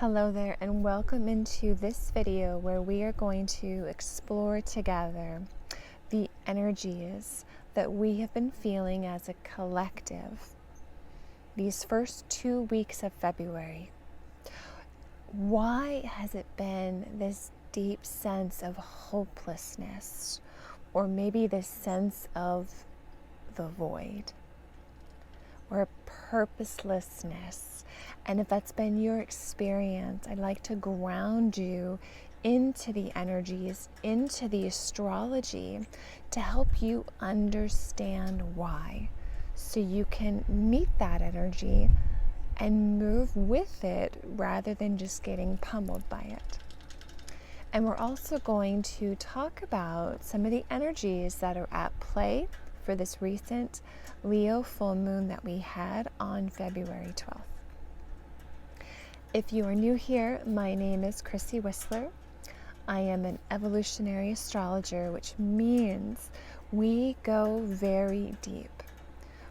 Hello there, and welcome into this video where we are going to explore together the energies that we have been feeling as a collective these first 2 weeks of February. Why has it been this deep sense of hopelessness, or maybe this sense of the void, or purposelessness? And if that's been your experience, I'd like to ground you into the energies, into the astrology, to help you understand why, so you can meet that energy and move with it rather than just getting pummeled by it. And we're also going to talk about some of the energies that are at play for this recent Leo full moon that we had on February 12th. If you are new here, my name is Chrissy Whistler. I am an evolutionary astrologer, which means we go very deep.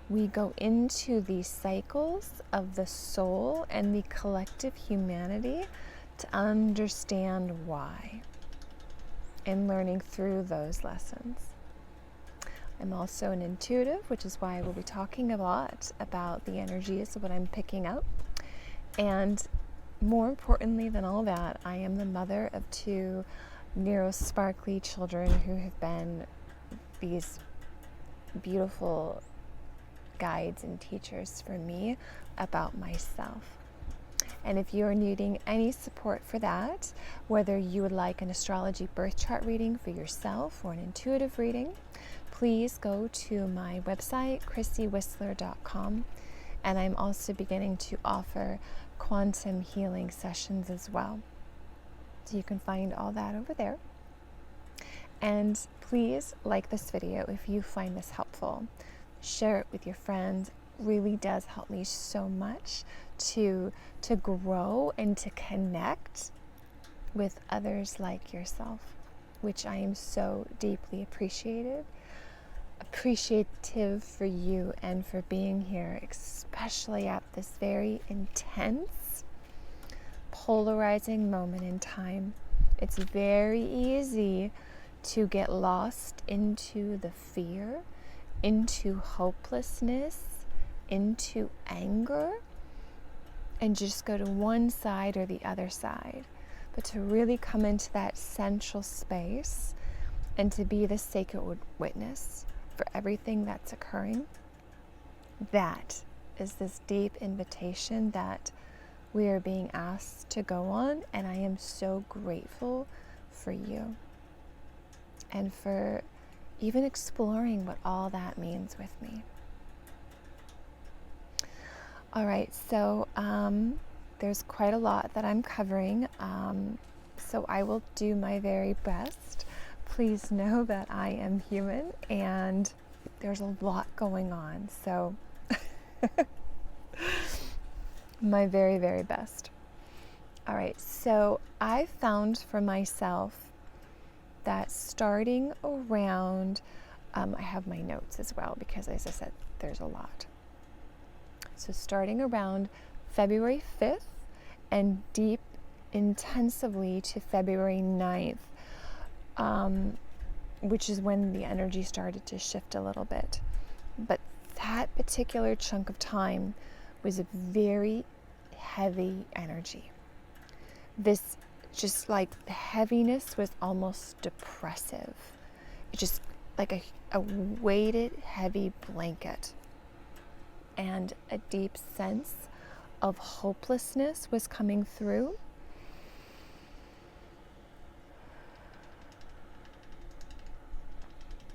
We go into the cycles of the soul and the collective humanity to understand why, and learning through those lessons. I'm also an intuitive, which is why we'll be talking a lot about the energies of what I'm picking up. And more importantly than all that, I am the mother of 2 neuro-sparkly children who have been these beautiful guides and teachers for me about myself. And if you're needing any support for that, whether you would like an astrology birth chart reading for yourself or an intuitive reading, please go to my website, chrissywhistler.com. And I'm also beginning to offer quantum healing sessions as well. So you can find all that over there. And please like this video if you find this helpful. Share it with your friends. It really does help me so much to grow and to connect with others like yourself, which I am so deeply appreciative for you and for being here, especially at this very intense, polarizing moment in time. It's very easy to get lost into the fear, into hopelessness, into anger, and just go to one side or the other side. But to really come into that central space and to be the sacred witness for everything that's occurring, that is this deep invitation that we are being asked to go on. And I am so grateful for you and for even exploring what all that means with me. All right, so there's quite a lot that I'm covering, so I will do my very best. Please know that I am human and there's a lot going on, so my very, very best. All right, so I found for myself that starting around, I have my notes as well because, as I said, there's a lot. So starting around February 5th and deep intensively to February 9th, which is when the energy started to shift a little bit. But that particular chunk of time was a very heavy energy. This just like the heaviness was almost depressive. It's just like a weighted, heavy blanket. And a deep sense of hopelessness was coming through.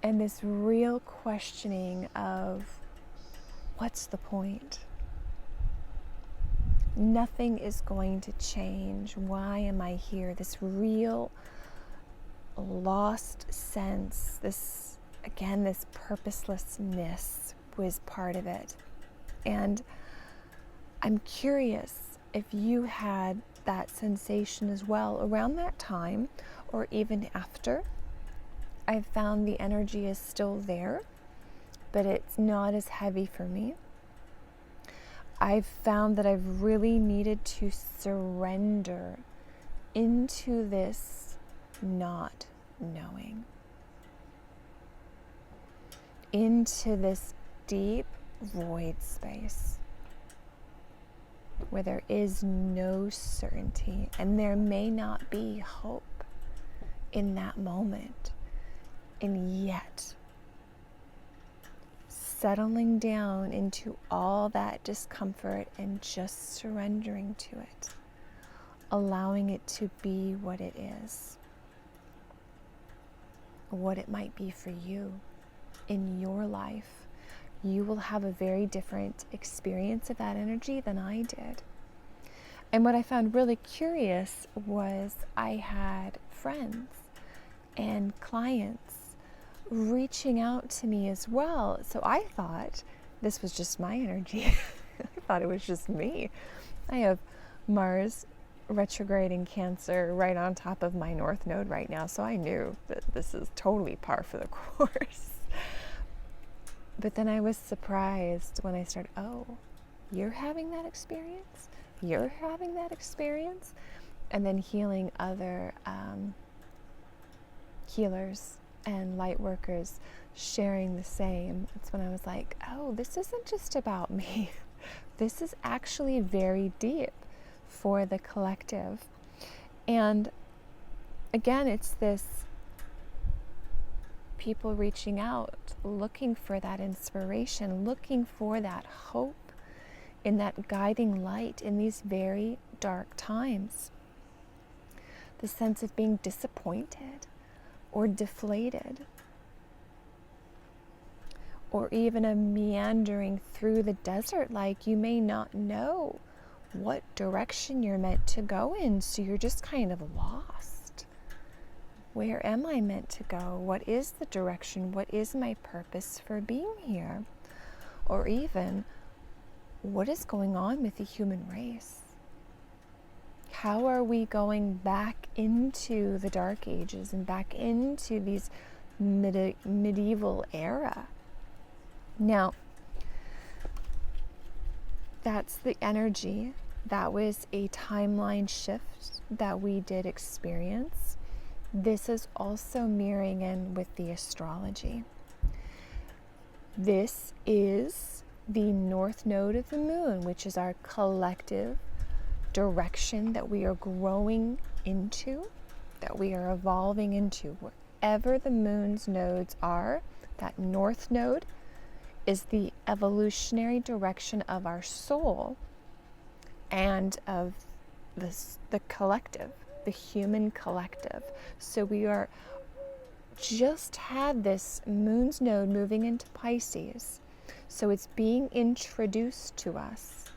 And this real questioning of what's the point? Nothing is going to change. Why am I here? This real lost sense, this purposelessness was part of it. And I'm curious if you had that sensation as well around that time or even after. I've found the energy is still there, but it's not as heavy for me. I've found that I've really needed to surrender into this not knowing, into this deep void space where there is no certainty and there may not be hope in that moment. And yet, settling down into all that discomfort and just surrendering to it, allowing it to be what it is, what it might be for you in your life. You will have a very different experience of that energy than I did. And what I found really curious was I had friends and clients reaching out to me as well. So I thought this was just my energy. I thought it was just me. I have Mars retrograde in Cancer right on top of my North Node right now, so I knew that this is totally par for the course. But then I was surprised when I started, oh, you're having that experience? You're having that experience? And then healing other healers and light workers sharing the same. That's when I was like, oh, this isn't just about me. This is actually very deep for the collective. And again, it's this people reaching out, looking for that inspiration, looking for that hope in that guiding light in these very dark times. The sense of being disappointed or deflated, or even a meandering through the desert, like you may not know what direction you're meant to go in, so you're just kind of lost. Where am I meant to go? What is the direction? What is my purpose for being here? Or even, what is going on with the human race? How are we going back into the Dark Ages and back into these medieval era? Now, that's the energy. That was a timeline shift that we did experience. This is also mirroring in with the astrology. This is the North Node of the Moon, which is our collective direction that we are growing into, that we are evolving into. Wherever the Moon's nodes are, that North Node is the evolutionary direction of our soul and of the collective, the human collective. So we are just had this Moon's node moving into Pisces. So it's being introduced to us.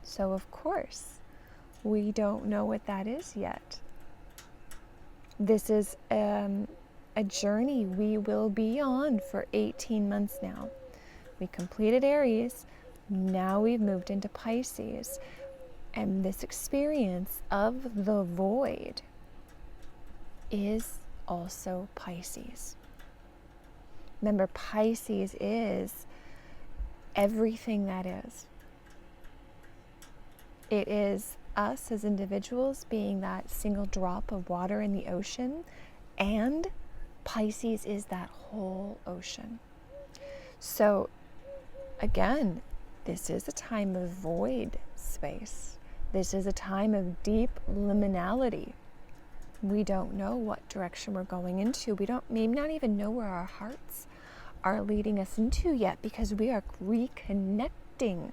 So of course, we don't know what that is yet. This is a journey we will be on for 18 months now. We completed Aries, now we've moved into Pisces. And this experience of the void is also Pisces. Remember, Pisces is everything that is. It is us as individuals being that single drop of water in the ocean, and Pisces is that whole ocean. So again, this is a time of void space. This is a time of deep liminality. We don't know what direction we're going into. We may not even know where our hearts are leading us into yet, because we are reconnecting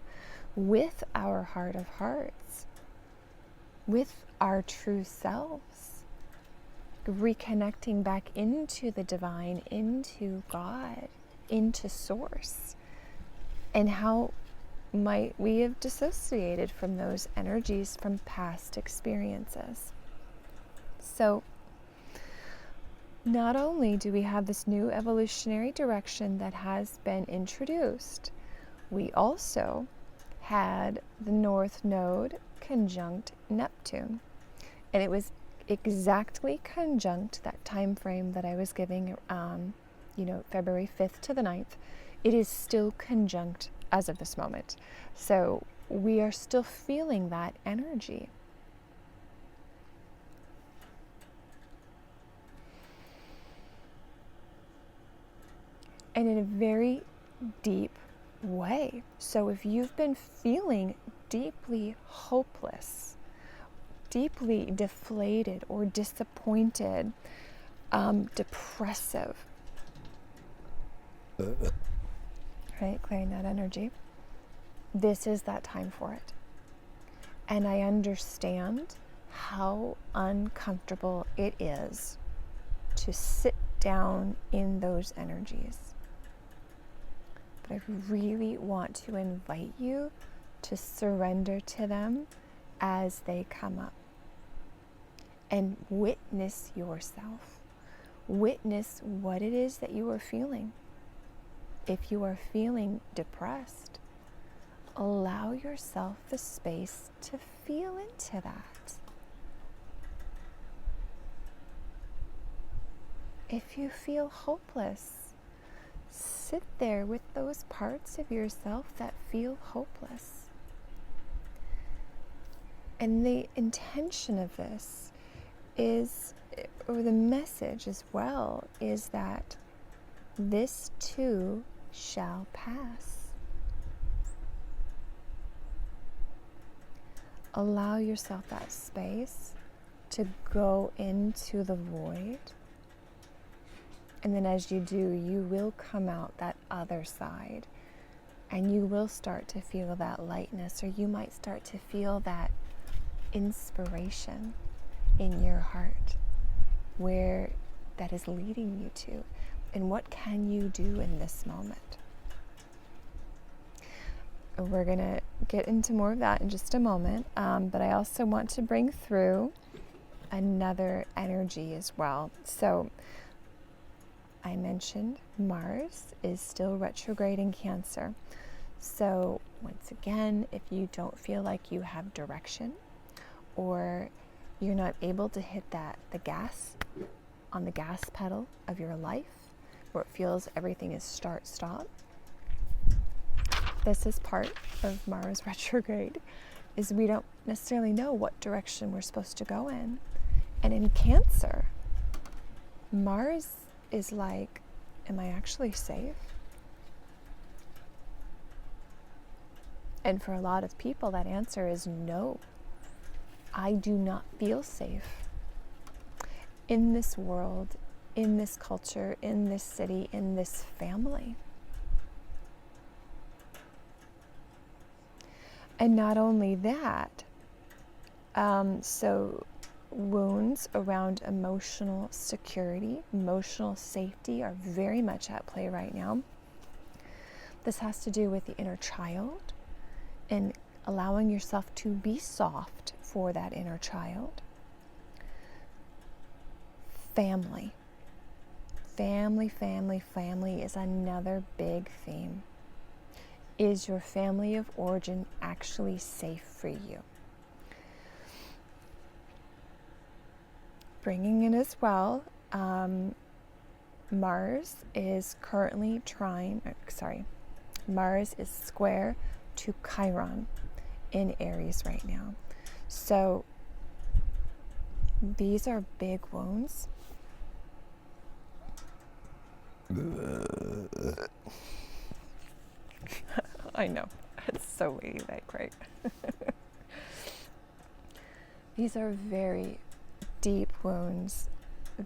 with our heart of hearts, with our true selves, reconnecting back into the divine, into God, into Source. And how might we have dissociated from those energies from past experiences? So not only do we have this new evolutionary direction that has been introduced, we also had the North Node conjunct Neptune. And it was exactly conjunct that time frame that I was giving, February 5th to the 9th. It is still conjunct as of this moment. So we are still feeling that energy. And in a very deep way. So if you've been feeling deeply hopeless, deeply deflated or disappointed, depressive, right, clearing that energy, this is that time for it. And I understand how uncomfortable it is to sit down in those energies. But I really want to invite you to surrender to them as they come up. And witness yourself. Witness what it is that you are feeling. If you are feeling depressed, allow yourself the space to feel into that. If you feel hopeless, sit there with those parts of yourself that feel hopeless. And the intention of this is, or the message as well, is that this too shall pass. Allow yourself that space to go into the void. And then as you do, you will come out that other side. And you will start to feel that lightness, or you might start to feel that inspiration in your heart, where that is leading you to. And what can you do in this moment? We're going to get into more of that in just a moment, but I also want to bring through another energy as well. So I mentioned Mars is still retrograde in Cancer. So once again, if you don't feel like you have direction, or you're not able to hit the gas on the gas pedal of your life, where it feels everything is start-stop, this is part of Mars retrograde, is we don't necessarily know what direction we're supposed to go in. And in Cancer, Mars is like, am I actually safe? And for a lot of people, that answer is no. I do not feel safe in this world, in this culture, in this city, in this family. And not only that, so wounds around emotional security, emotional safety are very much at play right now. This has to do with the inner child and allowing yourself to be soft for that inner child. Family. Family is another big theme. Is your family of origin actually safe for you? Bringing in as well, Mars is Mars is square to Chiron in Aries right now. So these are big wounds. I know, it's so ladylike, right? These are very deep wounds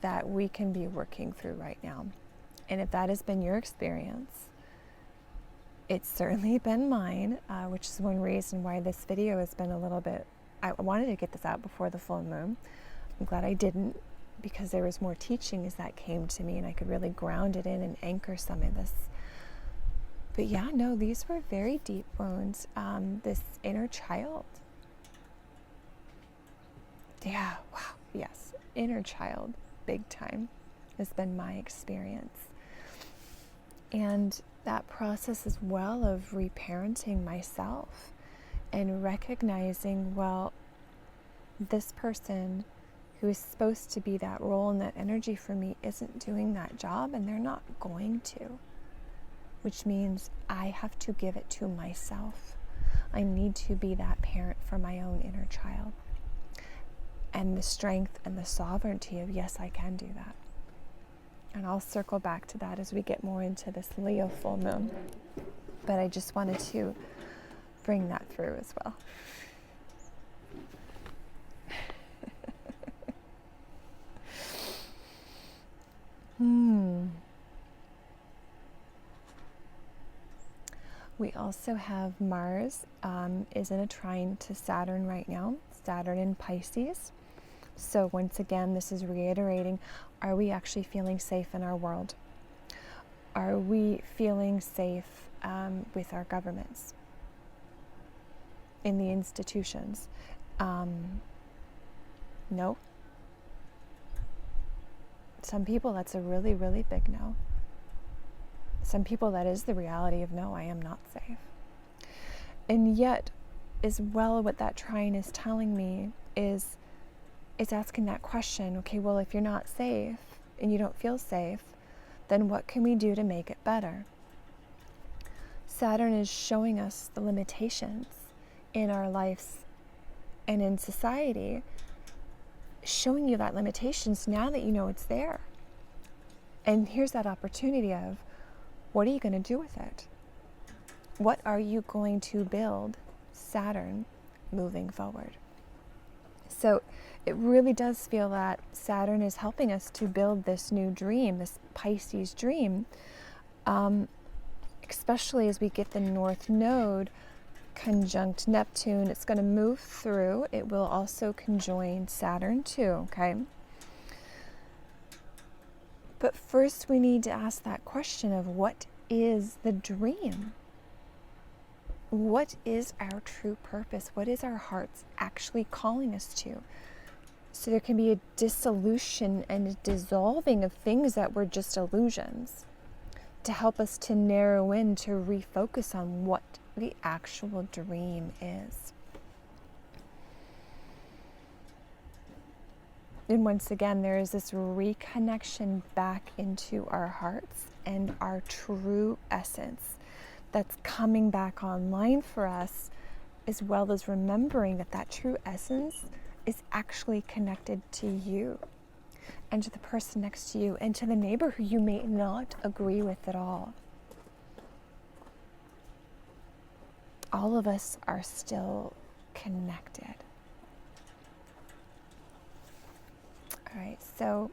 that we can be working through right now. And if that has been your experience, it's certainly been mine, which is one reason why this video has been a little bit, I wanted to get this out before the full moon. I'm glad I didn't, because there was more teaching as that came to me and I could really ground it in and anchor some of this. But yeah, no, these were very deep wounds. This inner child. Yeah, wow, yes, inner child, big time, has been my experience. And that process as well of reparenting myself and recognizing, well, this person who is supposed to be that role and that energy for me isn't doing that job, and they're not going to. Which means I have to give it to myself. I need to be that parent for my own inner child. And the strength and the sovereignty of, yes, I can do that. And I'll circle back to that as we get more into this Leo full moon. But I just wanted to bring that through as well. We also have Mars is in a trine to Saturn right now, Saturn in Pisces. So once again, this is reiterating, are we actually feeling safe in our world? Are we feeling safe with our governments, in the institutions? No. Some people, that's a really, really big no. Some people, that is the reality of, no, I am not safe. And yet, as well, what that trine is telling me is, it's asking that question, okay, well, if you're not safe and you don't feel safe, then what can we do to make it better? Saturn is showing us the limitations in our lives and in society, showing you that limitations now that you know it's there. And here's that opportunity of, what are you going to do with it? What are you going to build, Saturn, moving forward? So it really does feel that Saturn is helping us to build this new dream, this Pisces dream, especially as we get the North Node conjunct Neptune. It's going to move through. It will also conjoin Saturn too, okay? But first we need to ask that question of, what is the dream? What is our true purpose? What is our hearts actually calling us to? So there can be a dissolution and a dissolving of things that were just illusions, to help us to narrow in, to refocus on what the actual dream is. And once again, there is this reconnection back into our hearts and our true essence that's coming back online for us, as well as remembering that that true essence is actually connected to you and to the person next to you and to the neighbor who you may not agree with at all. All of us are still connected. All right, so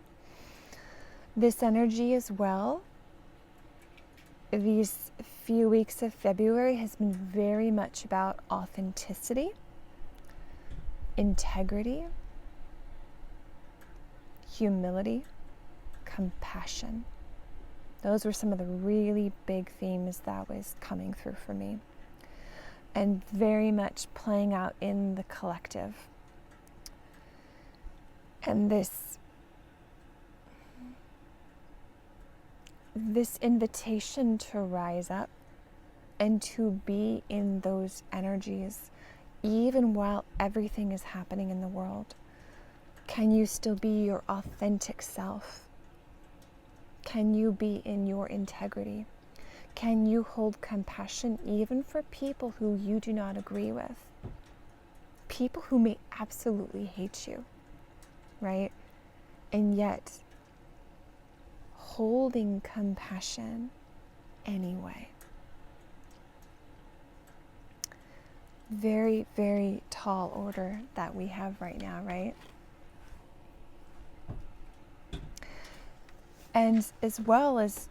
this energy as well, these few weeks of February has been very much about authenticity, integrity, humility, compassion. Those were some of the really big themes that was coming through for me, and very much playing out in the collective. And this invitation to rise up and to be in those energies, even while everything is happening in the world. Can you still be your authentic self? Can you be in your integrity? Can you hold compassion even for people who you do not agree with? People who may absolutely hate you, right? And yet, holding compassion anyway. Very, very tall order that we have right now, right? And as well as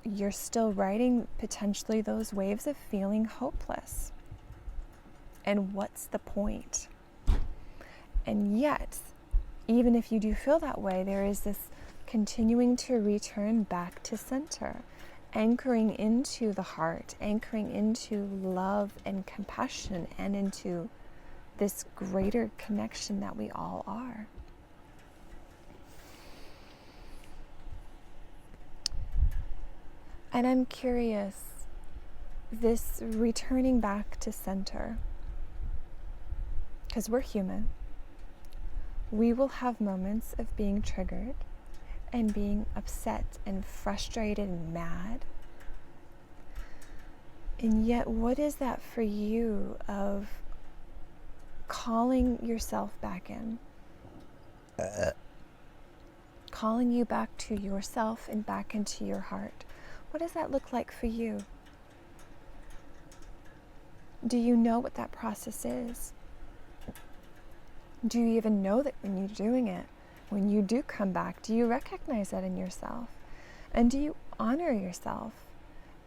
you're still riding potentially those waves of feeling hopeless. And what's the point? And yet, even if you do feel that way, there is this continuing to return back to center, anchoring into the heart, anchoring into love and compassion, and into this greater connection that we all are. And I'm curious, this returning back to center, because we're human, we will have moments of being triggered and being upset and frustrated and mad. And yet, what is that for you of calling yourself back in? Calling you back to yourself and back into your heart. What does that look like for you? Do you know what that process is? Do you even know that when you're doing it, when you do come back, do you recognize that in yourself? And do you honor yourself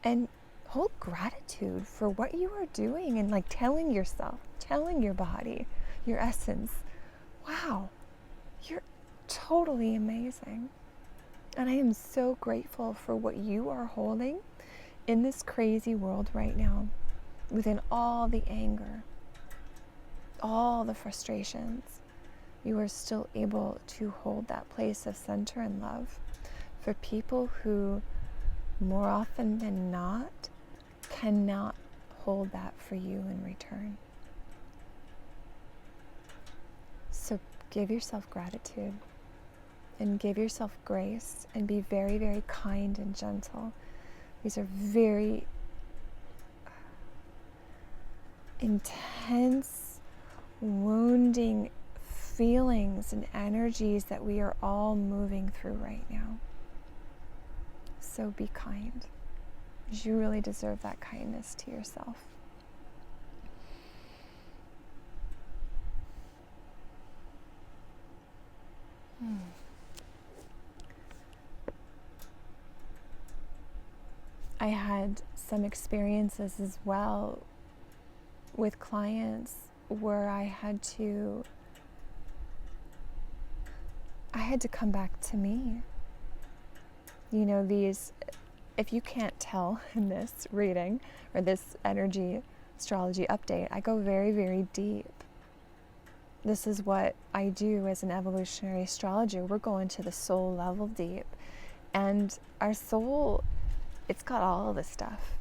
and hold gratitude for what you are doing and like telling yourself, telling your body, your essence, wow, you're totally amazing. And I am so grateful for what you are holding in this crazy world right now, within all the anger, all the frustrations. You are still able to hold that place of center and love for people who, more often than not, cannot hold that for you in return. So give yourself gratitude and give yourself grace and be very, very kind and gentle. These are very intense, wounding feelings and energies that we are all moving through right now. So be kind, because you really deserve that kindness to yourself. I had some experiences as well with clients where I had to come back to me. You know, these, if you can't tell in this reading or this energy astrology update, I go very, very deep. This is what I do as an evolutionary astrologer. We're going to the soul level deep. And our soul, it's got all of the stuff.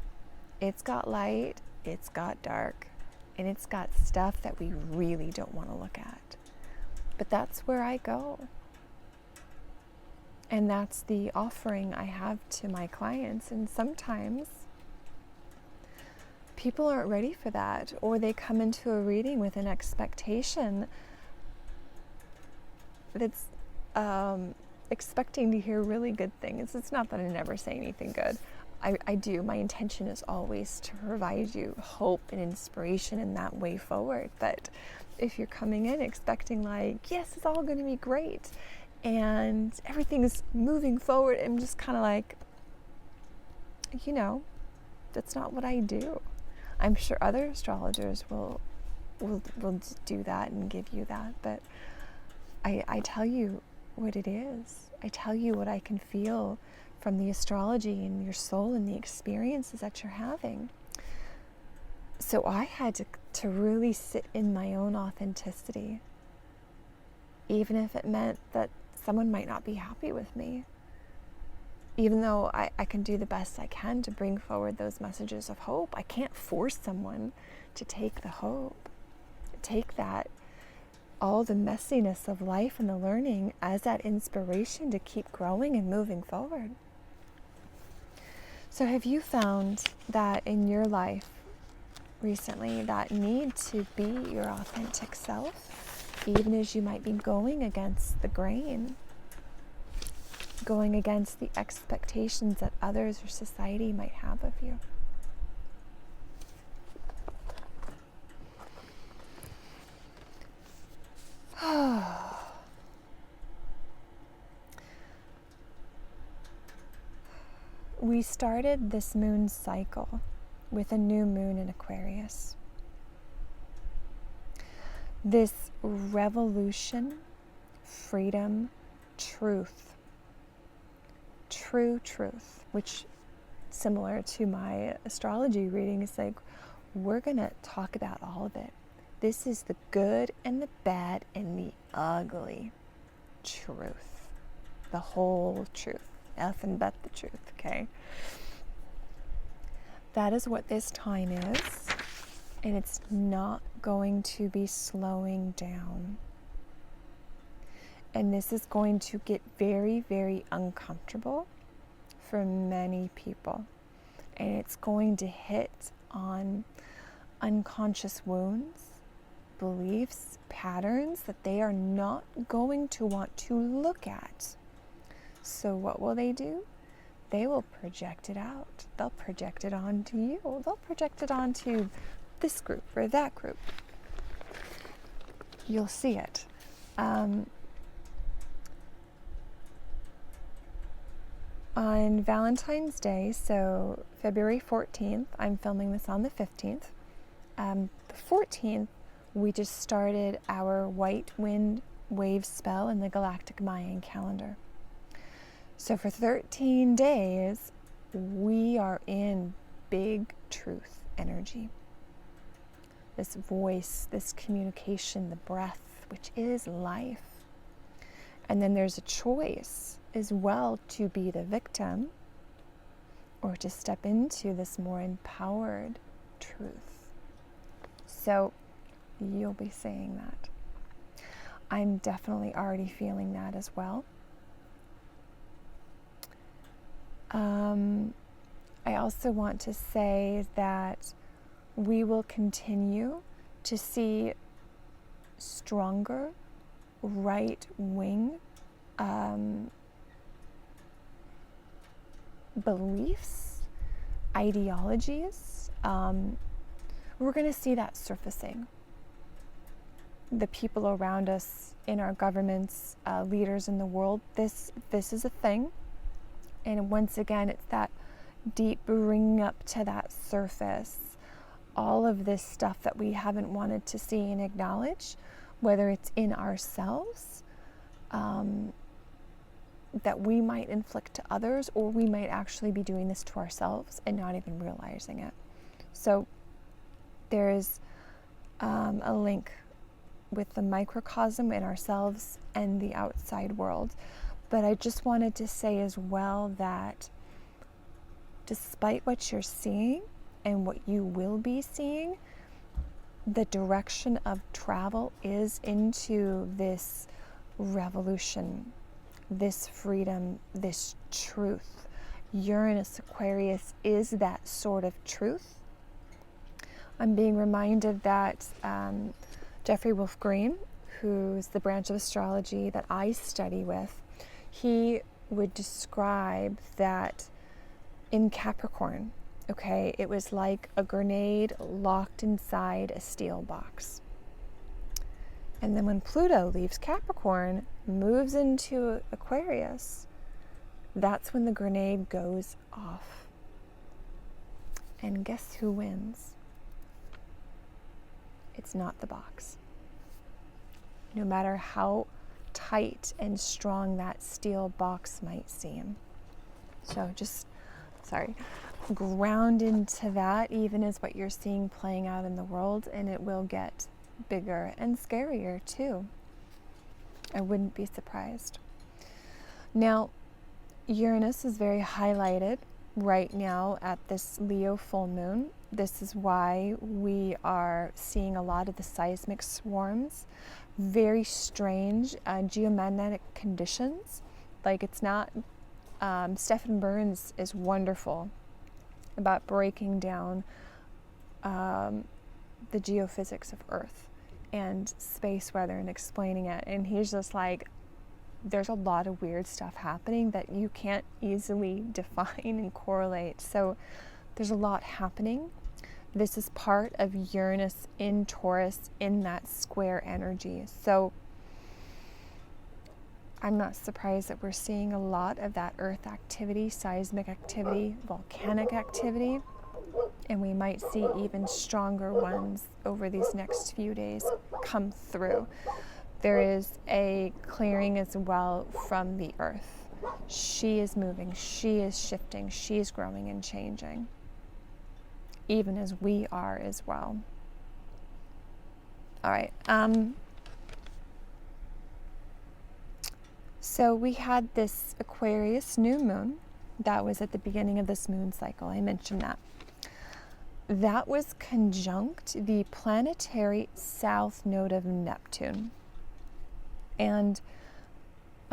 It's got light, it's got dark, and it's got stuff that we really don't want to look at. But that's where I go. And that's the offering I have to my clients. And sometimes people aren't ready for that, or they come into a reading with an expectation that's expecting to hear really good things. It's not that I never say anything good. I do. My intention is always to provide you hope and inspiration in that way forward. But if you're coming in expecting like, yes, it's all going to be great and everything is moving forward, I'm just kind of like, you know, that's not what I do. I'm sure other astrologers will do that and give you that, but I tell you what it is. I tell you what I can feel from the astrology and your soul and the experiences that you're having. So I had to really sit in my own authenticity, even if it meant that someone might not be happy with me. Even though I can do the best I can to bring forward those messages of hope, I can't force someone to take the hope, take that, all the messiness of life and the learning as that inspiration to keep growing and moving forward. So have you found that in your life recently, that need to be your authentic self, even as you might be going against the grain, going against the expectations that others or society might have of you? We started this moon cycle with a new moon in Aquarius. This revolution, freedom, truth, true truth, which, similar to my astrology reading, is like, we're going to talk about all of it. This is the good and the bad and the ugly truth, the whole truth, nothing but the truth, okay? That is what this time is, and it's not going to be slowing down. And this is going to get very, very uncomfortable for many people. and it's going to hit on unconscious wounds, beliefs, patterns that they are not going to want to look at. So what will they do? They will project it out. They'll project it onto you. They'll project it onto this group or that group. You'll see it. On Valentine's Day, so February 14th, I'm filming this on the 15th. The 14th, we just started our white wind wave spell in the galactic Mayan calendar. So for 13 days, we are in big truth energy. This voice, this communication, the breath, which is life. And then there's a choice as well to be the victim or to step into this more empowered truth. So you'll be saying that. I'm definitely already feeling that as well. I also want to say that we will continue to see stronger right wing beliefs, ideologies. We're going to see that surfacing. The people around us, in our governments, leaders in the world, this is a thing. And once again, it's that deep bringing up to that surface all of this stuff that we haven't wanted to see and acknowledge, whether it's in ourselves, that we might inflict to others, or we might actually be doing this to ourselves and not even realizing it. So there's a link with the microcosm in ourselves and the outside world. But I just wanted to say as well that despite what you're seeing and what you will be seeing, the direction of travel is into this revolution, this freedom, this truth. Uranus Aquarius is that sort of truth. I'm being reminded that Jeffrey Wolf Green, who's the branch of astrology that I study with, he would describe that in Capricorn, okay, it was like a grenade locked inside a steel box. And then when Pluto leaves Capricorn, moves into Aquarius, that's when the grenade goes off. And guess who wins? It's not the box. No matter how tight and strong that steel box might seem. So just, ground into that, even as what you're seeing playing out in the world, and it will get bigger and scarier too. I wouldn't be surprised. Now, Uranus is very highlighted right now at this Leo full moon. This is why we are seeing a lot of the seismic swarms. Very strange geomagnetic conditions. Like, it's not, Stephen Burns is wonderful about breaking down the geophysics of Earth and space weather and explaining it. And he's just like, there's a lot of weird stuff happening that you can't easily define and correlate. So there's a lot happening. This is part of Uranus in Taurus in that square energy. So I'm not surprised that we're seeing a lot of that Earth activity, seismic activity, volcanic activity, and we might see even stronger ones over these next few days come through. There is a clearing as well from the Earth. She is moving, she is shifting, she is growing and changing, even as we are as well. All right. So we had this Aquarius new moon that was at the beginning of this moon cycle. I mentioned that. That was conjunct the planetary south node of Neptune. And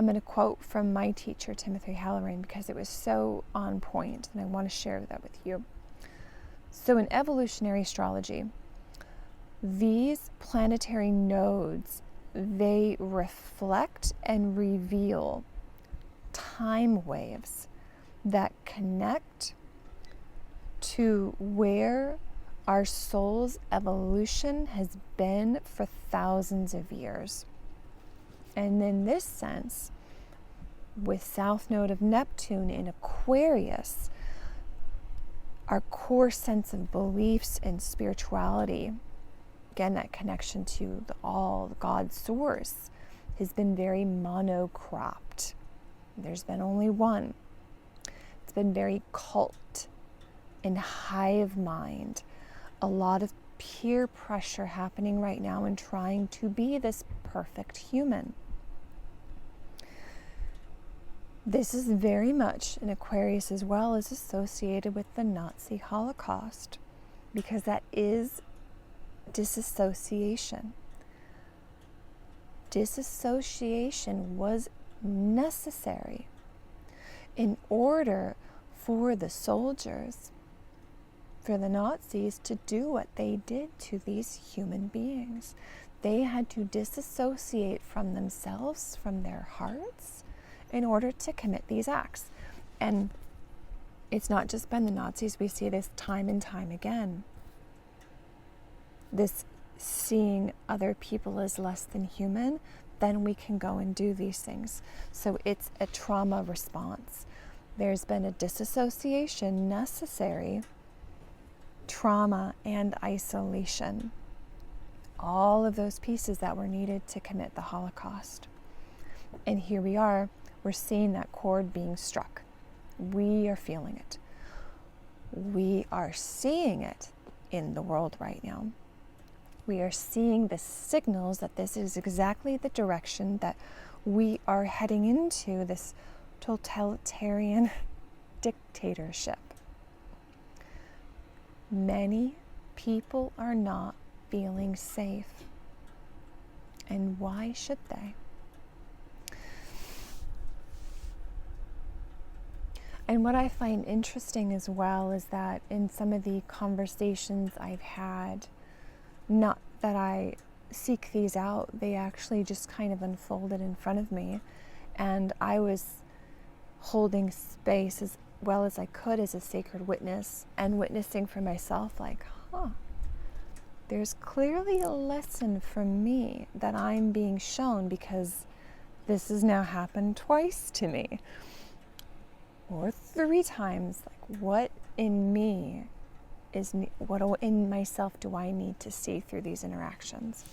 I'm going to quote from my teacher, Timothy Halloran, because it was so on point, and I want to share that with you. So in evolutionary astrology, these planetary nodes, they reflect and reveal time waves that connect to where our soul's evolution has been for thousands of years. And in this sense, with South Node of Neptune in Aquarius, our core sense of beliefs and spirituality, again, that connection to the all, the God source, has been very monocropped. There's been only one. It's been very cult and hive mind. A lot of peer pressure happening right now in trying to be this perfect human. This is very much in Aquarius as well as associated with the Nazi Holocaust, because that is disassociation. Disassociation was necessary in order for the soldiers, for the Nazis, to do what they did to these human beings. They had to disassociate from themselves, from their hearts, in order to commit these acts. And it's not just been the Nazis. We see this time and time again. This seeing other people as less than human, then we can go and do these things. So it's a trauma response. There's been a disassociation necessary, trauma and isolation. All of those pieces that were needed to commit the Holocaust. And here we are, we're seeing that chord being struck. We are feeling it. We are seeing it in the world right now. We are seeing the signals that this is exactly the direction that we are heading into, this totalitarian dictatorship. Many people are not feeling safe. And why should they? And what I find interesting as well is that in some of the conversations I've had, not that I seek these out, they actually just kind of unfolded in front of me. And I was holding space as well as I could as a sacred witness and witnessing for myself, like, there's clearly a lesson from me that I'm being shown, because this has now happened twice to me. Or 3 times. Like, what in me is me? What in myself do I need to see through these interactions?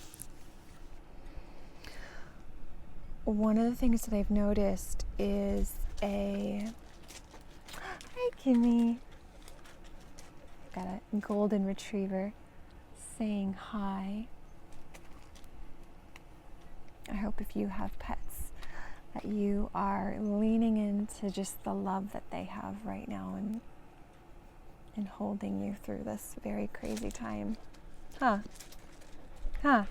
One of the things that I've noticed is hi Kimmy. Got a golden retriever saying hi. I hope if you have pets that you are leaning into just the love that they have right now and holding you through this very crazy time. Yes. You're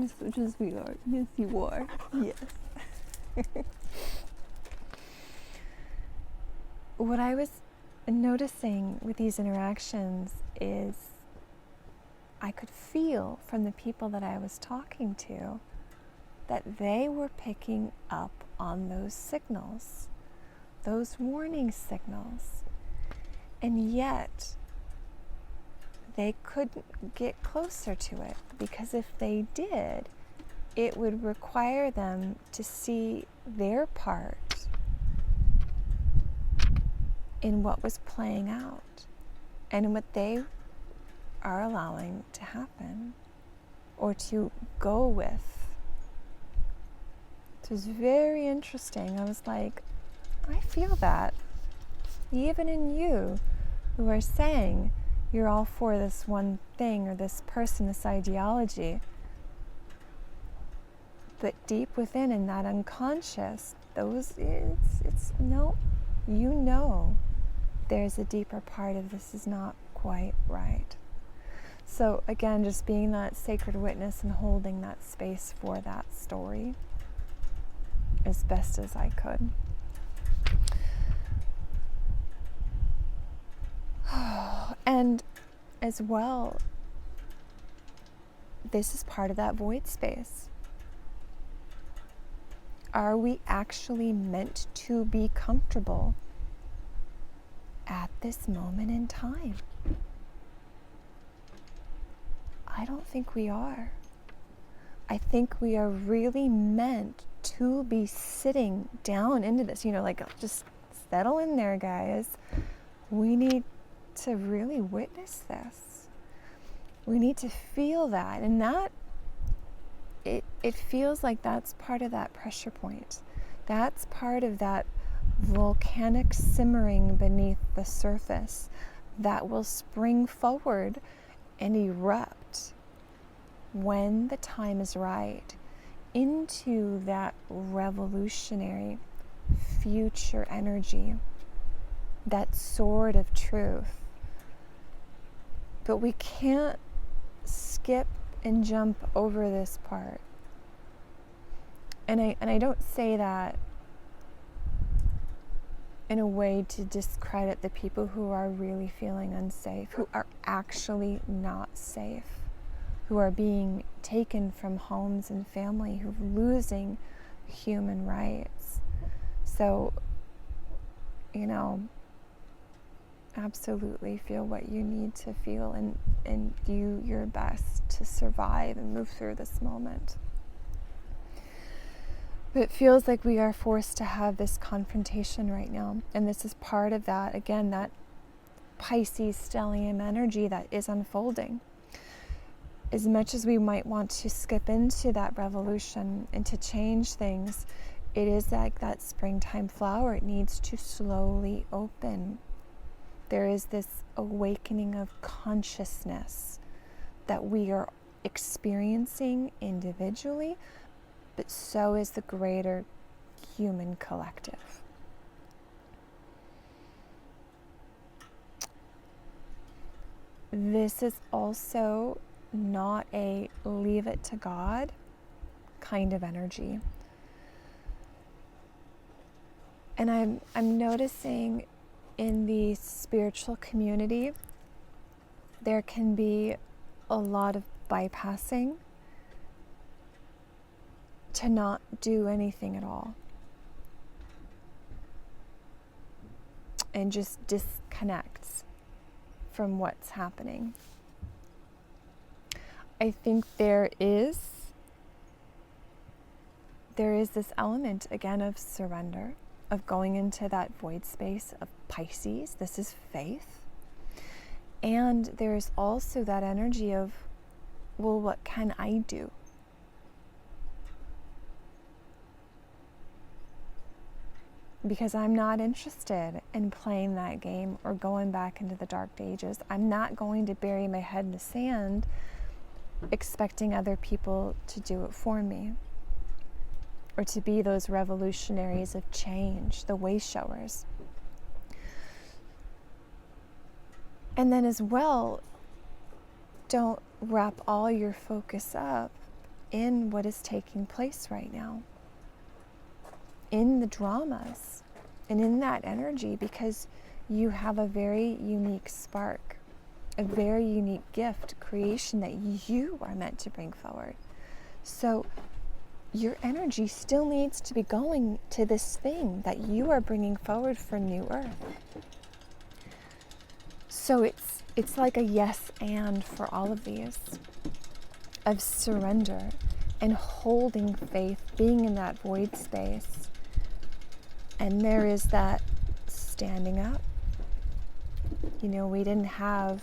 such a sweetheart. Yes, you are. Yes. What I was noticing with these interactions is I could feel from the people that I was talking to that they were picking up on those signals, those warning signals, and yet they couldn't get closer to it, because if they did, it would require them to see their part in what was playing out and what they are allowing to happen or to go with. It was very interesting. I was like, I feel that. Even in you, who are saying you're all for this one thing or this person, this ideology. But deep within, in that unconscious, it's no, you know there's a deeper part of this is not quite right. So again, just being that sacred witness and holding that space for that story. as best as I could. And as well, this is part of that void space. Are we actually meant to be comfortable at this moment in time? I don't think we are. I think we are really meant to be sitting down into this, like, just settle in there, guys. We need to really witness this. We need to feel that, and that it feels like that's part of that pressure point. That's part of that volcanic simmering beneath the surface that will spring forward and erupt when the time is right into that revolutionary future energy, that sword of truth. But we can't skip and jump over this part. And I don't say that in a way to discredit the people who are really feeling unsafe, who are actually not safe, who are being taken from homes and family, who are losing human rights. So, absolutely feel what you need to feel and do your best to survive and move through this moment. But it feels like we are forced to have this confrontation right now. And this is part of that, again, that Pisces stellium energy that is unfolding. As much as we might want to skip into that revolution and to change things, it is like that springtime flower. It needs to slowly open. There is this awakening of consciousness that we are experiencing individually, but so is the greater human collective. This is also not a leave it to God kind of energy. And I'm noticing in the spiritual community, there can be a lot of bypassing to not do anything at all. And just disconnects from what's happening. I think there is this element, again, of surrender, of going into that void space of Pisces. This is faith. And there's also that energy of, well, what can I do? Because I'm not interested in playing that game or going back into the dark ages. I'm not going to bury my head in the sand expecting other people to do it for me, or to be those revolutionaries of change, the way showers. And then as well, don't wrap all your focus up in what is taking place right now, in the dramas and in that energy, because you have a very unique spark, a very unique gift, creation that you are meant to bring forward. So your energy still needs to be going to this thing that you are bringing forward for New Earth. So it's like a yes and for all of these, of surrender and holding faith, being in that void space. And there is that standing up. We didn't have,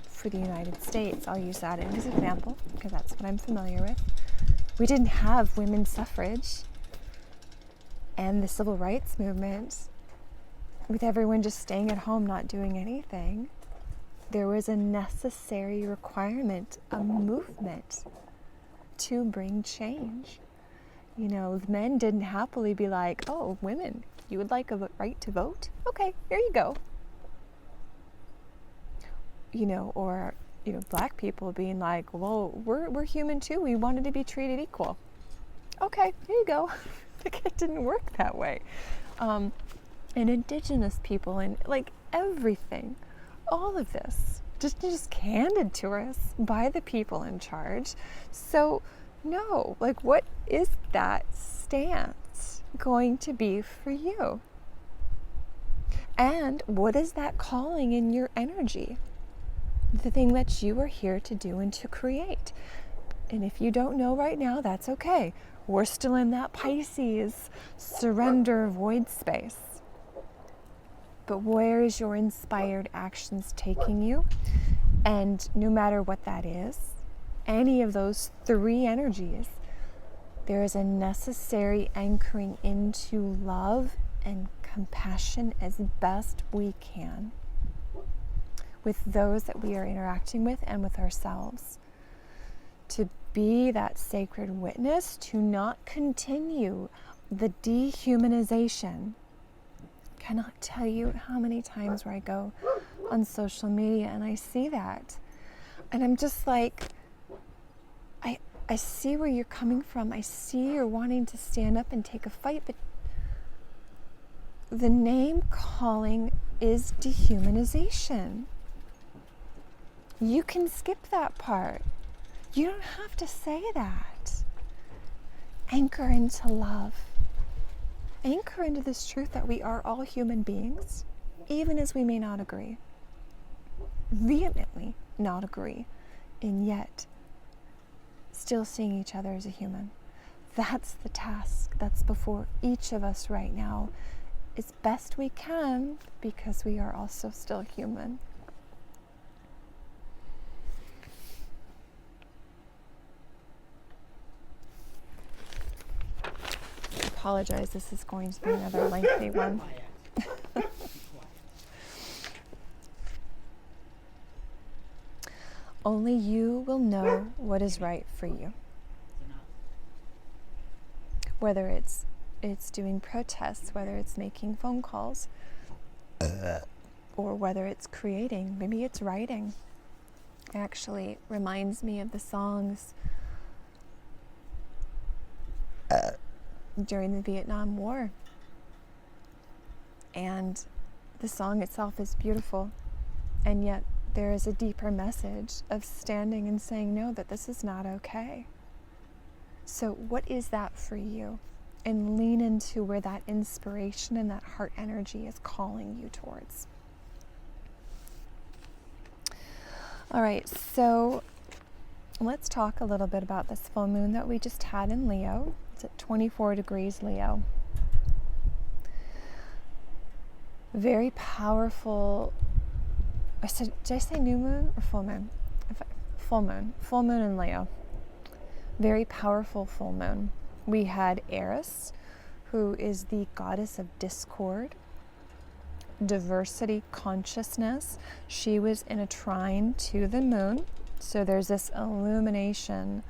for the United States, I'll use that as an example because that's what I'm familiar with. We didn't have women's suffrage and the civil rights movement with everyone just staying at home, not doing anything. There was a necessary requirement, a movement to bring change. The men didn't happily be like, oh, women, you would like a right to vote? Okay, here you go. Or black people being like, well, we're human too. We wanted to be treated equal. Okay, here you go. Like, it didn't work that way. And indigenous people and like everything, all of this just handed to us by the people in charge. So no, like, what is that stance going to be for you? And what is that calling in your energy? The thing that you are here to do and to create. And if you don't know right now, that's okay. We're still in that Pisces surrender void space. But where is your inspired actions taking you? And no matter what that is, any of those three energies, there is a necessary anchoring into love and compassion as best we can with those that we are interacting with and with ourselves. To be that sacred witness, to not continue the dehumanization. Cannot tell you how many times where I go on social media and I see that. And I'm just like, I see where you're coming from. I see you're wanting to stand up and take a fight, but the name calling is dehumanization. You can skip that part. You don't have to say that. Anchor into love. Anchor into this truth that we are all human beings, even as we may not agree. Vehemently not agree, and yet still seeing each other as a human. That's the task that's before each of us right now, as best we can, because we are also still human. I apologize, this is going to be another lengthy one. Only you will know what is right for you. Whether it's doing protests, whether it's making phone calls, or whether it's creating, maybe it's writing. It actually reminds me of the songs during the Vietnam War. And the song itself is beautiful, and yet there is a deeper message of standing and saying, no, that this is not okay. So what is that for you? And lean into where that inspiration and that heart energy is calling you towards. All right, so let's talk a little bit about this full moon that we just had in Leo. It's at 24 degrees Leo. Very powerful. Did I say new moon or full moon? Full moon. Full moon in Leo. Very powerful full moon. We had Eris, who is the goddess of discord, diversity, consciousness. She was in a trine to the moon. So there's this illumination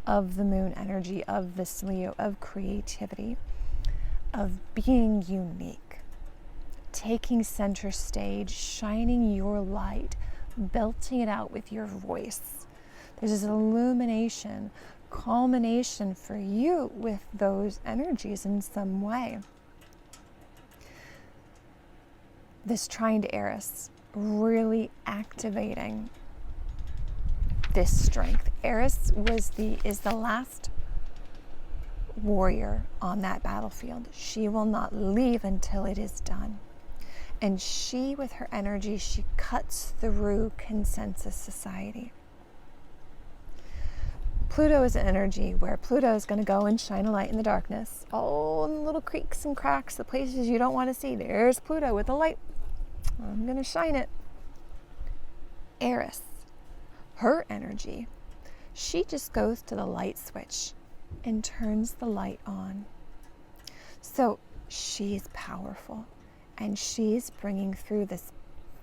of the moon energy, of this Leo, of creativity, of being unique. Taking center stage, shining your light, belting it out with your voice. There's this illumination, culmination for you with those energies in some way. This trine to Eris, really activating this strength. Eris is the last warrior on that battlefield. She will not leave until it is done. And she, with her energy, she cuts through consensus society. Pluto is an energy where Pluto is going to go and shine a light in the darkness. All in the little creaks and cracks, the places you don't want to see. There's Pluto with a light. I'm going to shine it. Eris, her energy, she just goes to the light switch and turns the light on. So she's powerful. And she's bringing through this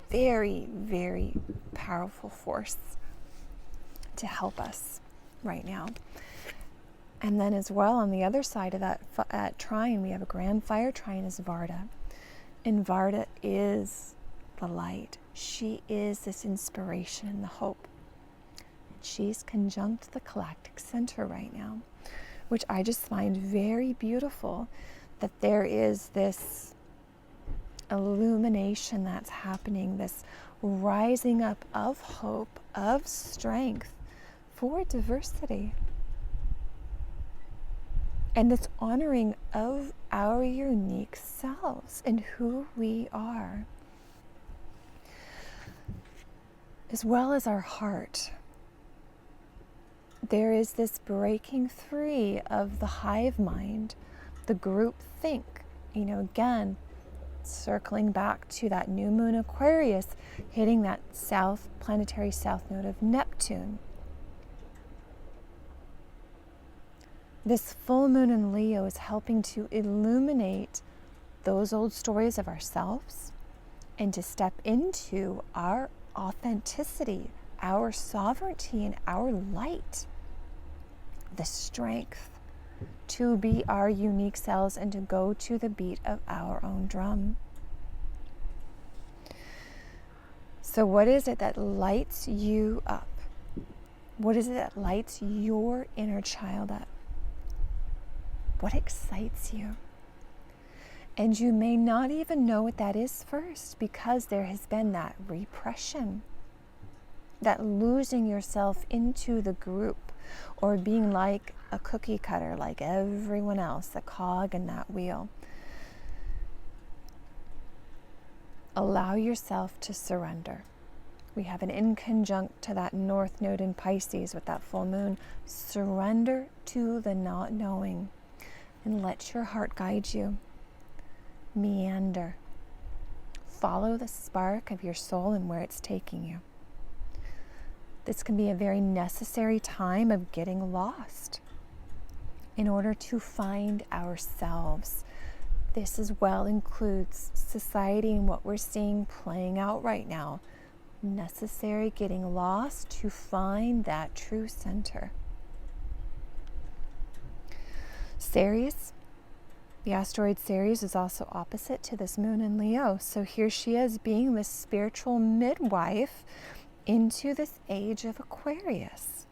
very, very powerful force to help us right now. And then as well, on the other side of that trine, we have a grand fire trine is Varda. And Varda is the light. She is this inspiration and the hope. She's conjunct the galactic center right now, which I just find very beautiful, that there is this illumination that's happening, this rising up of hope, of strength for diversity, and this honoring of our unique selves and who we are, as well as our heart. There is this breaking free of the hive mind, the group think, again, circling back to that new moon Aquarius, hitting that planetary south node of Neptune. This full moon in Leo is helping to illuminate those old stories of ourselves and to step into our authenticity, our sovereignty, and our light. The strength to be our unique selves and to go to the beat of our own drum. So what is it that lights you up? What is it that lights your inner child up? What excites you? And you may not even know what that is first, because there has been that repression, that losing yourself into the group, or being like a cookie cutter, like everyone else, a cog in that wheel. Allow yourself to surrender. We have an in conjunct to that north node in Pisces with that full moon. Surrender to the not knowing and let your heart guide you. Meander. Follow the spark of your soul and where it's taking you. This can be a very necessary time of getting lost in order to find ourselves. This as well includes society and what we're seeing playing out right now. Necessary getting lost to find that true center. Ceres, the asteroid Ceres, is also opposite to this moon in Leo. So here she is being this spiritual midwife into this age of Aquarius.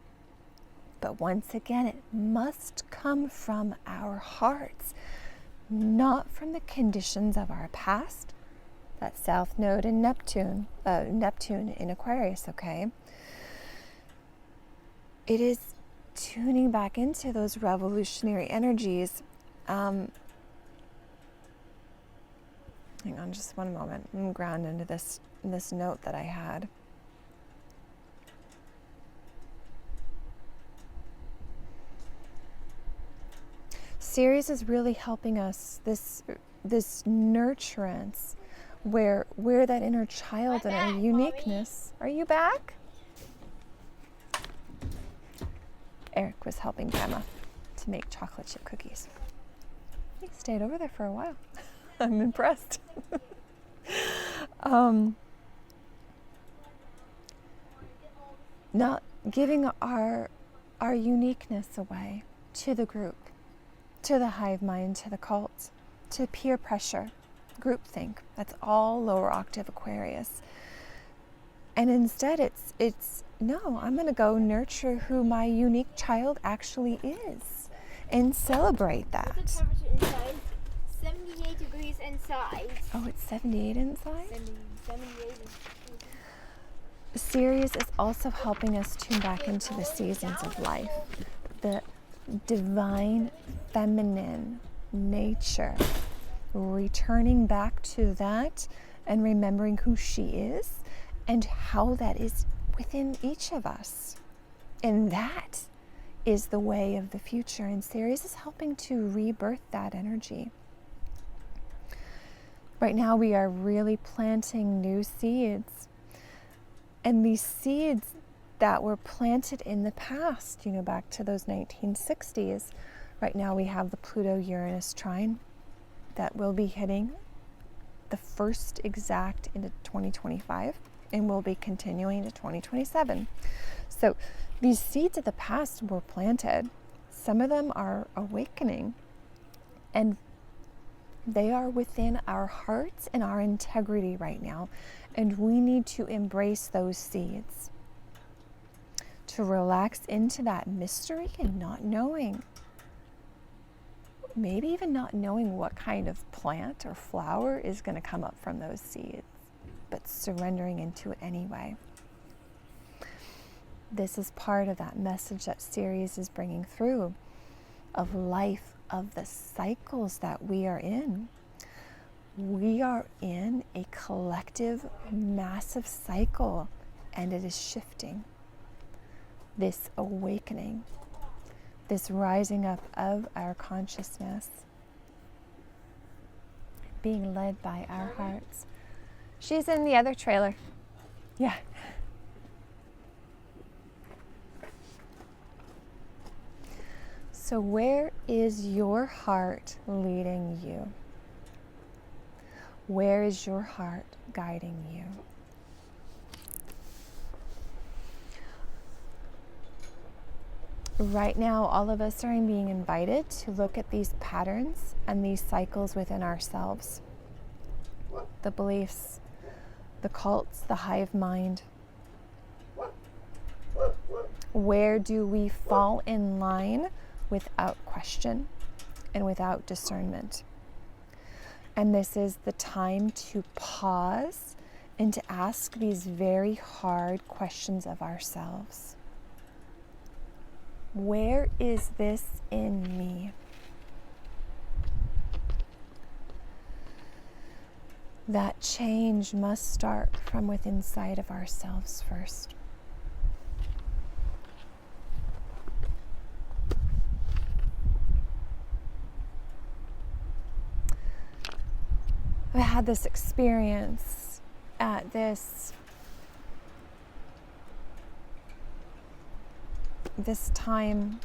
But once again, it must come from our hearts, not from the conditions of our past. That south node in Neptune in Aquarius, okay? It is tuning back into those revolutionary energies. Hang on just one moment. I'm going to ground into this note that I had. Ceres is really helping us, this nurturance, where that inner child and our uniqueness. Mommy. Are you back? Eric was helping Grandma to make chocolate chip cookies. He stayed over there for a while. I'm impressed. Not giving our uniqueness away to the group, to the hive mind, to the cult, to peer pressure, groupthink. That's all lower octave Aquarius. And instead it's no, I'm going to go nurture who my unique child actually is and celebrate that. What's the temperature inside? 78 degrees inside. Oh, it's 78 inside? 78. Ceres is also helping us tune back into the seasons of life. The divine feminine nature. Returning back to that and remembering who she is and how that is within each of us. And that is the way of the future. And Ceres is helping to rebirth that energy. Right now we are really planting new seeds. And these seeds that were planted in the past, back to those 1960s, right now we have the Pluto-Uranus trine that will be hitting the first exact into 2025 and will be continuing to 2027. So these seeds of the past were planted. Some of them are awakening, and they are within our hearts and our integrity right now. And we need to embrace those seeds, to relax into that mystery and not knowing. maybe even not knowing what kind of plant or flower is going to come up from those seeds, but surrendering into it anyway. This is part of that message that series is bringing through of life, of the cycles that we are in. We are in a collective, massive cycle, and it is shifting. This awakening, this rising up of our consciousness, being led by our hearts. She's in the other trailer. Yeah. So where is your heart leading you? Where is your heart guiding you? Right now, all of us are being invited to look at these patterns and these cycles within ourselves. The beliefs, the cults, the hive mind. Where do we fall in line without question and without discernment? And this is the time to pause and to ask these very hard questions of ourselves. Where is this in me? That change must start from within inside of ourselves first. I had this experience at this time,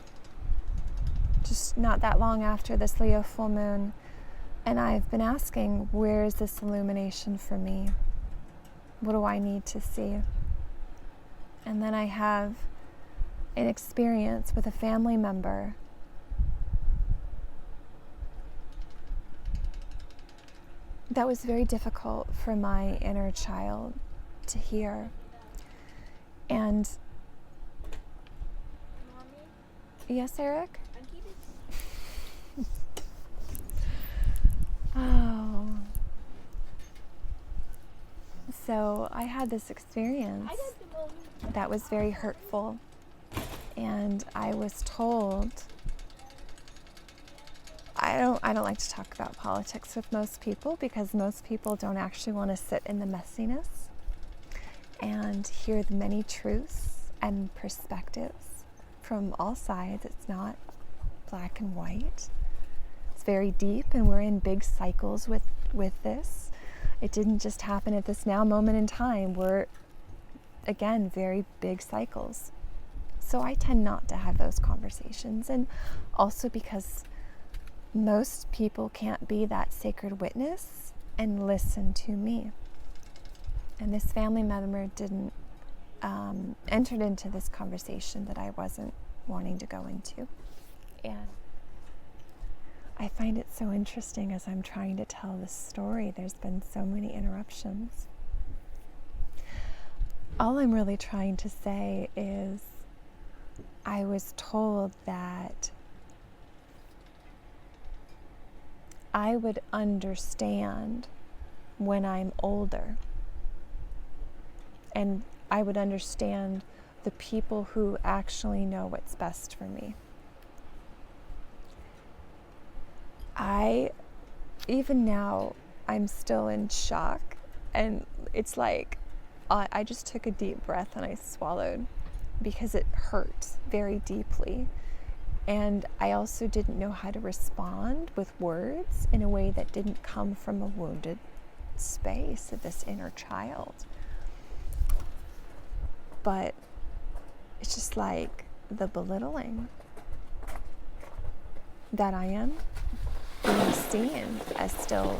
just not that long after this Leo full moon, and I've been asking, where is this illumination for me? What do I need to see? And then I have an experience with a family member that was very difficult for my inner child to hear. And yes, Eric? Oh. So I had this experience that was very hurtful, and I was told, I don't like to talk about politics with most people because most people don't actually want to sit in the messiness and hear the many truths and perspectives from all sides. It's not black and white. It's very deep, and we're in big cycles with this. It didn't just happen at this now moment in time. We're, again, very big cycles. So I tend not to have those conversations, and also because most people can't be that sacred witness and listen to me. And this family member didn't entered into this conversation that I wasn't wanting to go into. And I find it so interesting as I'm trying to tell this story. There's been so many interruptions. All I'm really trying to say is I was told that I would understand when I'm older, and I would understand the people who actually know what's best for me. Even now, I'm still in shock, and it's like I just took a deep breath and I swallowed because it hurt very deeply. And I also didn't know how to respond with words in a way that didn't come from a wounded space of this inner child. But it's just like the belittling that I am being seen as still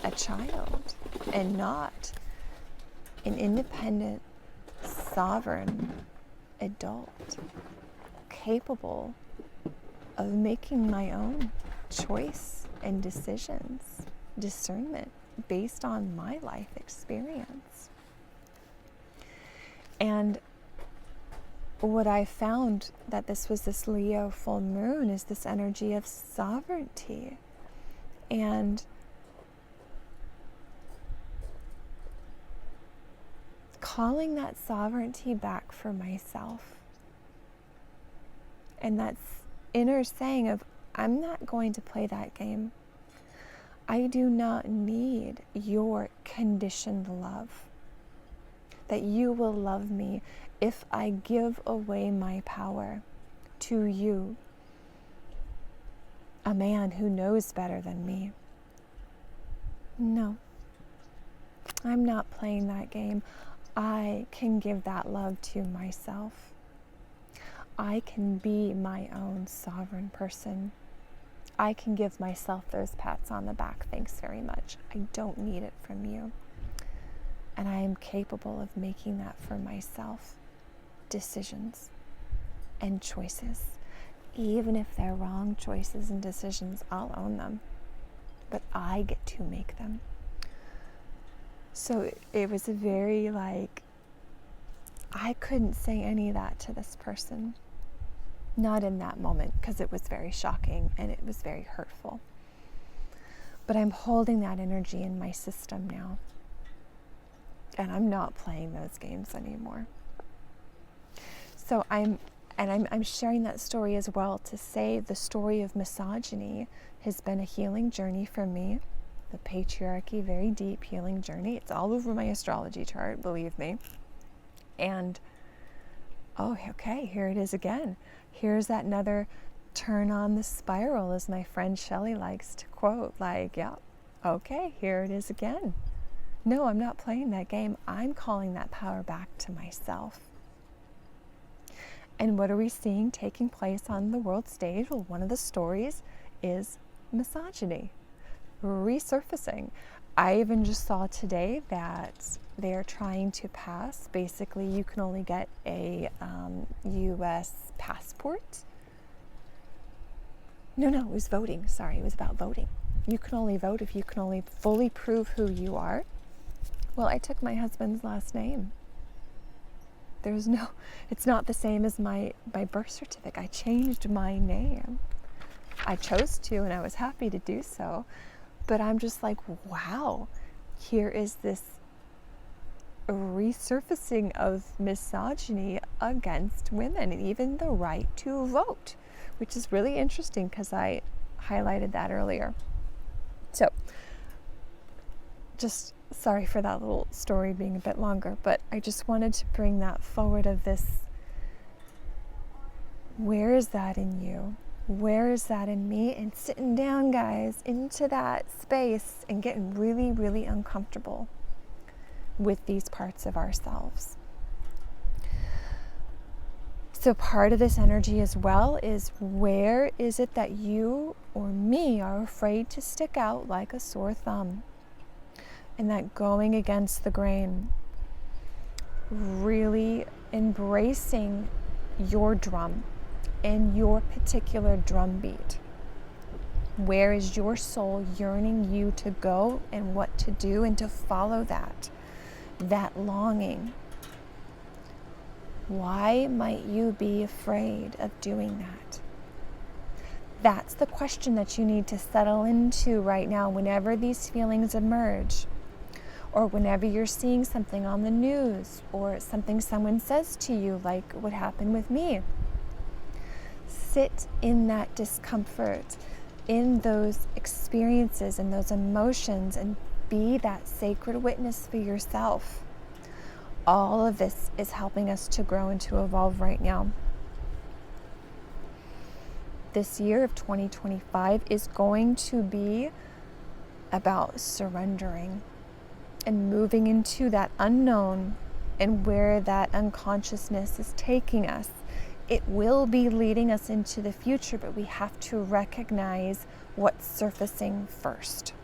a child and not an independent, sovereign adult capable of making my own choice and decisions, discernment based on my life experience. And what I found that this Leo full moon is this energy of sovereignty, and calling that sovereignty back for myself. And that's inner saying of, I'm not going to play that game. I do not need your conditioned love. That you will love me if I give away my power to you, a man who knows better than me. No, I'm not playing that game. I can give that love to myself. I can be my own sovereign person. I can give myself those pats on the back. Thanks very much. I don't need it from you. And I am capable of making that for myself. Decisions and choices. Even if they're wrong choices and decisions, I'll own them. But I get to make them. So it was a very I couldn't say any of that to this person. Not in that moment, because it was very shocking and it was very hurtful. But I'm holding that energy in my system now. And I'm not playing those games anymore. So I'm sharing that story as well to say the story of misogyny has been a healing journey for me. The patriarchy, very deep healing journey. It's all over my astrology chart, believe me. And, oh, okay, here it is again. Here's that another turn on the spiral, as my friend Shelley likes to quote. Yeah, okay, here it is again. No, I'm not playing that game. I'm calling that power back to myself. And what are we seeing taking place on the world stage? Well, one of the stories is misogyny resurfacing. I even just saw today that they're trying to pass, basically you can only get a U.S. passport. No, it was voting. Sorry, it was about voting. You can only vote if you can only fully prove who you are. Well, I took my husband's last name. It's not the same as my birth certificate. I changed my name. I chose to, and I was happy to do so. But I'm just like, wow, here is this resurfacing of misogyny against women, and even the right to vote, which is really interesting because I highlighted that earlier. So, just sorry for that little story being a bit longer, but I just wanted to bring that forward of this. Where is that in you? Where is that in me? And sitting down, guys, into that space and getting really, really uncomfortable with these parts of ourselves. So part of this energy as well is, where is it that you or me are afraid to stick out like a sore thumb? And that going against the grain, really embracing your drum and your particular drum beat. Where is your soul yearning you to go and what to do, and to follow that longing? Why might you be afraid of doing that? That's the question that you need to settle into right now whenever these feelings emerge, or whenever you're seeing something on the news or something someone says to you, like what happened with me. Sit in that discomfort, in those experiences and those emotions, and be that sacred witness for yourself. All of this is helping us to grow and to evolve right now. This year of 2025 is going to be about surrendering and moving into that unknown and where that unconsciousness is taking us. It will be leading us into the future, but we have to recognize what's surfacing first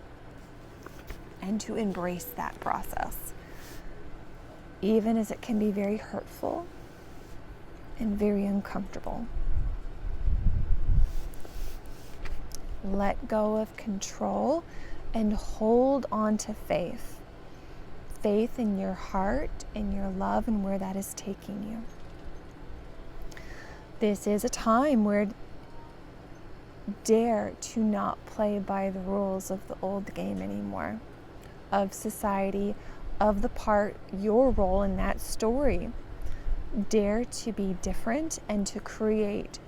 and to embrace that process, even as it can be very hurtful and very uncomfortable. Let go of control and hold on to faith. Faith in your heart and your love and where that is taking you. This is a time where dare to not play by the rules of the old game anymore, of society, of the part, your role in that story. Dare to be different and to create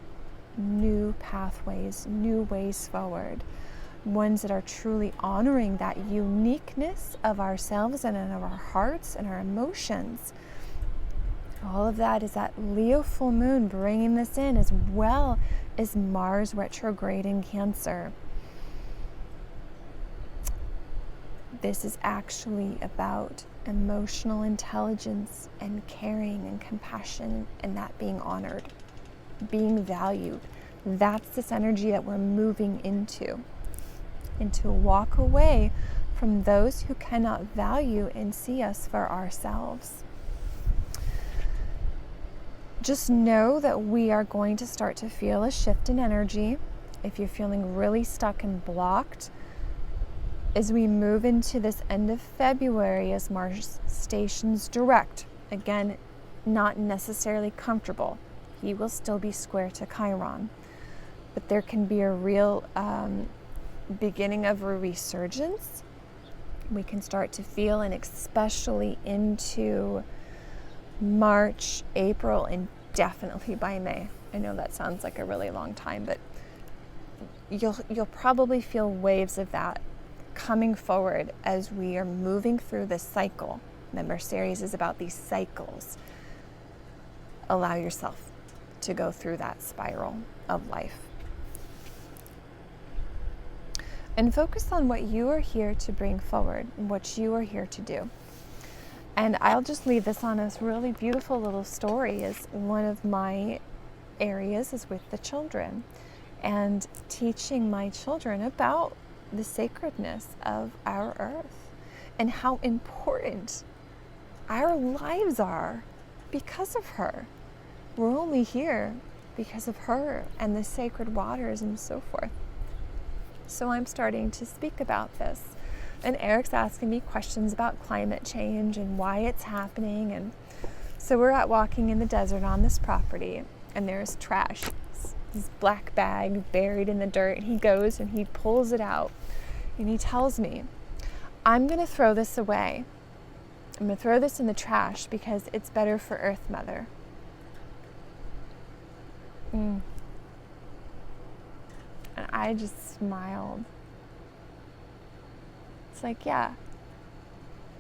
new pathways, new ways forward, ones that are truly honoring that uniqueness of ourselves and of our hearts and our emotions. All of that is that Leo full moon bringing this in, as well as Mars retrograde in Cancer. This is actually about emotional intelligence and caring and compassion, and that being honored, being valued. That's this energy that we're moving into. And to walk away from those who cannot value and see us for ourselves. Just know that we are going to start to feel a shift in energy. If you're feeling really stuck and blocked, as we move into this end of February, as Mars stations direct, again, not necessarily comfortable. He will still be square to Chiron, but there can be a real beginning of a resurgence. We can start to feel, and especially into March, April, and definitely by May. I know that sounds like a really long time, but you'll probably feel waves of that coming forward as we are moving through this cycle. Remember, series is about these cycles. Allow yourself to go through that spiral of life. And focus on what you are here to bring forward and what you are here to do. And I'll just leave this on a really beautiful little story. Is one of my areas is with the children, and teaching my children about the sacredness of our earth and how important our lives are because of her. We're only here because of her and the sacred waters and so forth. So I'm starting to speak about this. And Eric's asking me questions about climate change and why it's happening. And so we're out walking in the desert on this property, and there's trash, this black bag buried in the dirt. And he goes and he pulls it out, and he tells me, I'm going to throw this away. I'm going to throw this in the trash because it's better for Earth Mother. And I just smiled. It's like, yeah,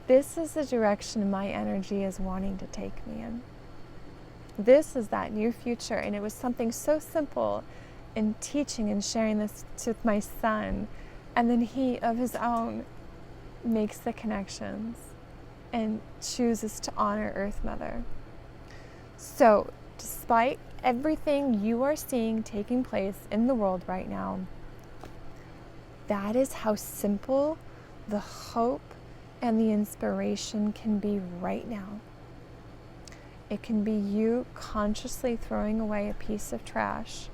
this is the direction my energy is wanting to take me in. This is that new future. And it was something so simple in teaching and sharing this with my son. And then he, of his own, makes the connections and chooses to honor Earth Mother. So, despite everything you are seeing taking place in the world right now, that is how simple the hope and the inspiration can be right now. It can be you consciously throwing away a piece of trash,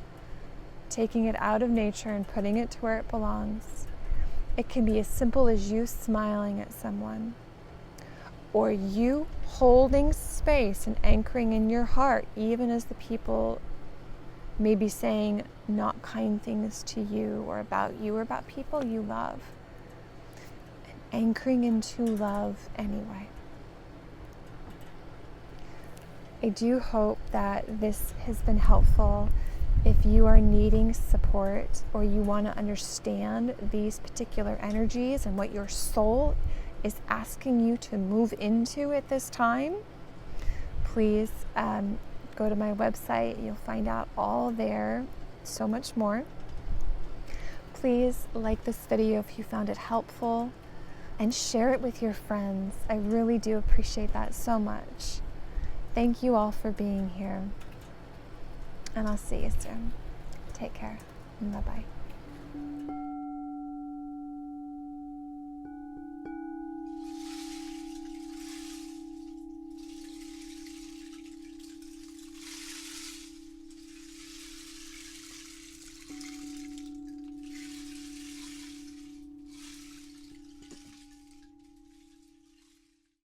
taking it out of nature and putting it to where it belongs. It can be as simple as you smiling at someone, or you holding space and anchoring in your heart, even as the people may be saying not kind things to you or about people you love. And anchoring into love anyway. I do hope that this has been helpful. If you are needing support or you want to understand these particular energies and what your soul is asking you to move into at this time, please go to my website. You'll find out all there, so much more. Please like this video if you found it helpful, and share it with your friends. I really do appreciate that so much. Thank you all for being here, and I'll see you soon. Take care. Bye-bye.